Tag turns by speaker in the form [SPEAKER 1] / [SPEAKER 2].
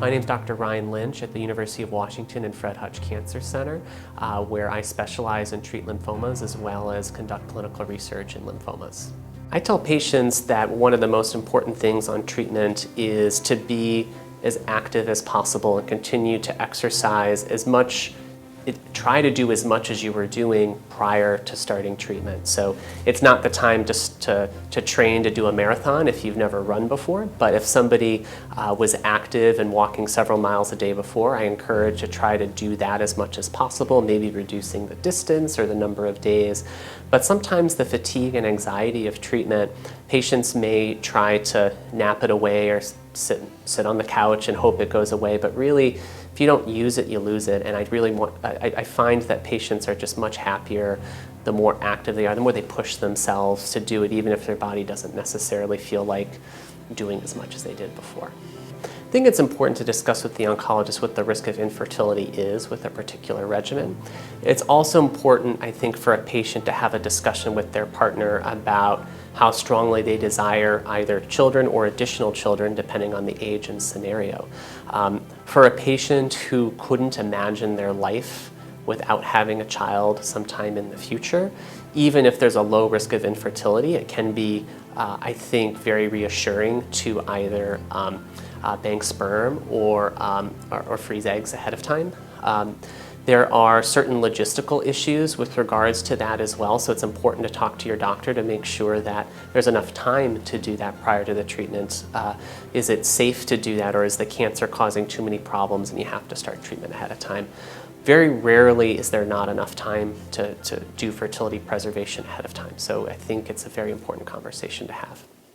[SPEAKER 1] My name is Dr. Ryan Lynch at the University of Washington and Fred Hutch Cancer Center, where I specialize and treat lymphomas as well as conduct clinical research in lymphomas. I tell patients that one of the most important things on treatment is to be as active as possible and continue to exercise as much, try to do as much as you were doing prior to starting treatment. So it's not the time just to train to do a marathon if you've never run before, but if somebody was active and walking several miles a day before, I encourage to try to do that as much as possible, maybe reducing the distance or the number of days. But sometimes the fatigue and anxiety of treatment, patients may try to nap it away or sit on the couch and hope it goes away, but really, if you don't use it, you lose it. And I find that patients are just much happier the more active they are, the more they push themselves to do it, even if their body doesn't necessarily feel like doing as much as they did before. I think it's important to discuss with the oncologist what the risk of infertility is with a particular regimen. It's also important, I think, for a patient to have a discussion with their partner about how strongly they desire either children or additional children, depending on the age and scenario. For a patient who couldn't imagine their life without having a child sometime in the future, even if there's a low risk of infertility, it can be, I think, very reassuring to either bank sperm or freeze eggs ahead of time. There are certain logistical issues with regards to that as well, so it's important to talk to your doctor to make sure that there's enough time to do that prior to the treatment. Is it safe to do that, or is the cancer causing too many problems and you have to start treatment ahead of time? Very rarely is there not enough time to do fertility preservation ahead of time, so I think it's a very important conversation to have.